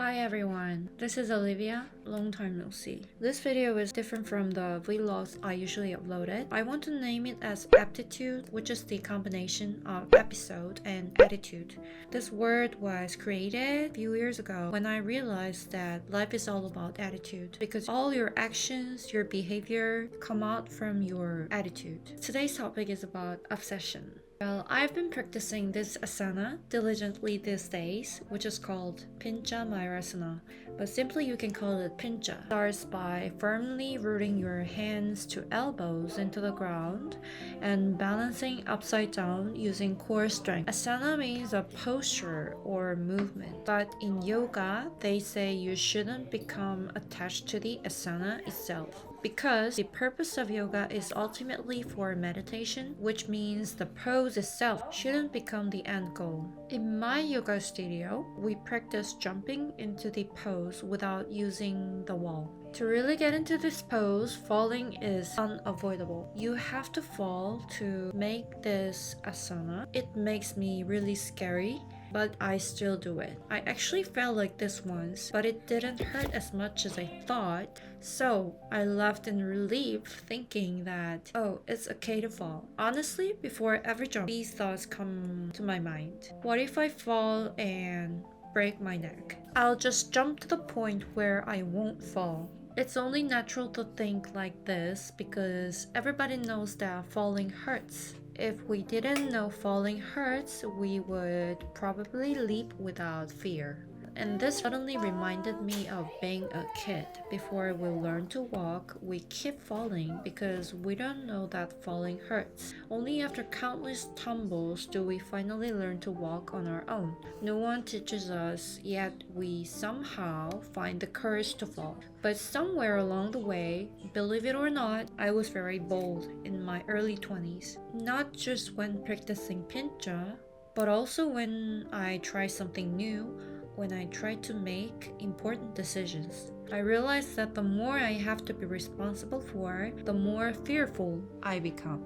Hi everyone, this is Olivia, long time no see. This video is different from the vlogs I usually uploaded. I want to name it as aptitude, which is the combination of episode and attitude. This word was created a few years ago when I realized that life is all about attitude because all your actions, your behavior come out from your attitude. Today's topic is about obsession. Well, I've been practicing this asana diligently these days, which is called pincha asana, but simply you can call it pincha. Starts by firmly rooting your hands to elbows into the ground and balancing upside down using core strength. Asana means a posture or movement, but in yoga, they say you shouldn't become attached to the asana itself. Because the purpose of yoga is ultimately for meditation, which means the pose itself shouldn't become the end goal. In my yoga studio, we practice jumping into the pose without using the wall. To really get into this pose, falling is unavoidable. You have to fall to make this asana. It makes me really scary, but I still do it. I actually felt like this once, but it didn't hurt as much as I thought, so I left in relief thinking that, oh, it's okay to fall. Honestly, before every jump, these thoughts come to my mind. What if I fall and break my neck? I'll just jump to the point where I won't fall. It's only natural to think like this because everybody knows that falling hurts. If we didn't know falling hurts, we would probably leap without fear. And this suddenly reminded me of being a kid. Before we learn to walk, we keep falling because we don't know that falling hurts. Only after countless tumbles do we finally learn to walk on our own. No one teaches us, yet we somehow find the courage to fall. But somewhere along the way, believe it or not, I was very bold in my early 20s. Not just when practicing pincha, but also when I try something new, when I try to make important decisions. I realized that the more I have to be responsible for, the more fearful I become.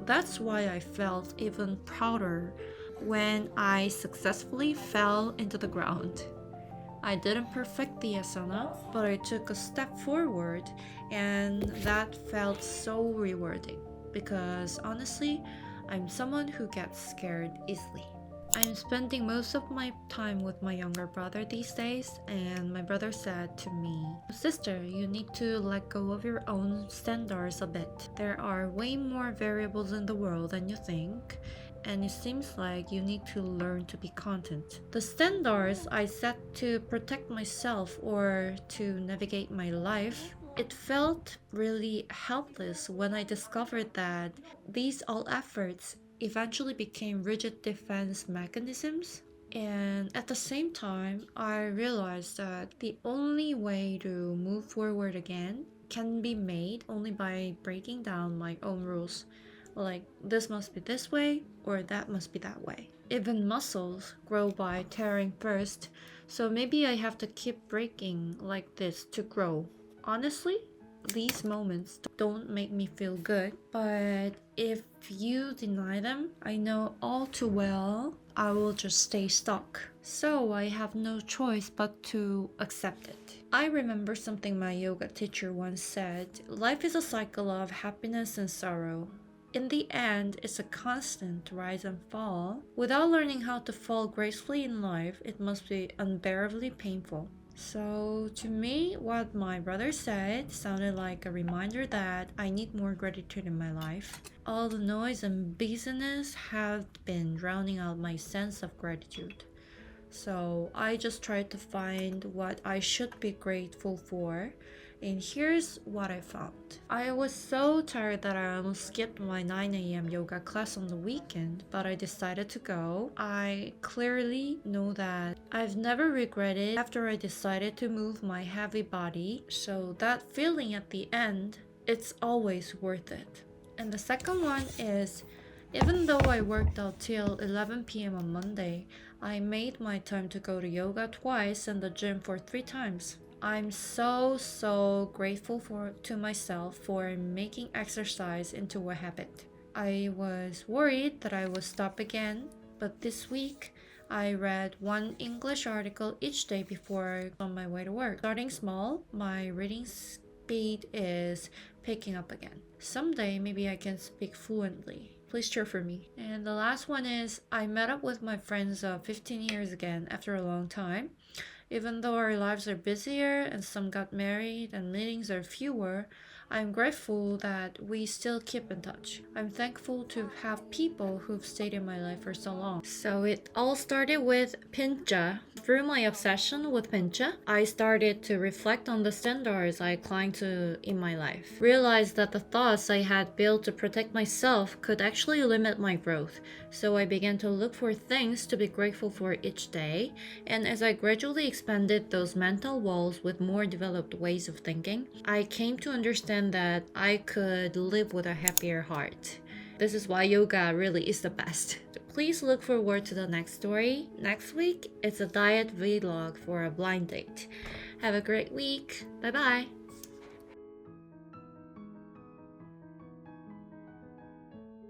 That's why I felt even prouder when I successfully fell into the ground. I didn't perfect the asana, but I took a step forward, and that felt so rewarding because honestly, I'm someone who gets scared easily. I'm spending most of my time with my younger brother these days, and my brother said to me, "Sister, you need to let go of your own standards a bit. There are way more variables in the world than you think, and it seems like you need to learn to be content." The standards I set to protect myself or to navigate my life, it felt really helpless when I discovered that these all efforts eventually became rigid defense mechanisms. And at the same time, I realized that the only way to move forward again can be made only by breaking down my own rules. Like, this must be this way, or that must be that way. Even muscles grow by tearing first, so maybe I have to keep breaking like this to grow. Honestly, these moments don't make me feel good, but if you deny them, I know all too well I will just stay stuck. So I have no choice but to accept it. I remember something my yoga teacher once said: life is a cycle of happiness and sorrow. In the end, it's a constant rise and fall. Without learning how to fall gracefully in life, it must be unbearably painful. So, to me, what my brother said sounded like a reminder that I need more gratitude in my life. All the noise and busyness have been drowning out my sense of gratitude. So, I just tried to find what I should be grateful for, and here's what I found. I was so tired that I almost skipped my 9 a.m. yoga class on the weekend, but I decided to go. I clearly know that I've never regretted after I decided to move my heavy body, so that feeling at the end, it's always worth it. And the second one is, even though I worked out till 11 p.m. on Monday, I made my time to go to yoga twice and the gym for 3 times. I'm so grateful to myself for making exercise into a habit. I was worried that I would stop again, but this week I read one English article each day before on my way to work. Starting small, my reading speed is picking up again. Someday, maybe I can speak fluently. Please cheer for me. And the last one is I met up with my friends of 15 years again after a long time. Even though our lives are busier and some got married and meetings are fewer, I'm grateful that we still keep in touch. I'm thankful to have people who've stayed in my life for so long. So it all started with pincha. Through my obsession with pincha, I started to reflect on the standards I clung to in my life. Realized that the thoughts I had built to protect myself could actually limit my growth. So I began to look for things to be grateful for each day, and as I gradually expanded those mental walls with more developed ways of thinking, I came to understand that I could live with a happier heart. This is why yoga really is the best. Please look forward to the next story. Next week, it's a diet vlog for a blind date. Have a great week. Bye bye.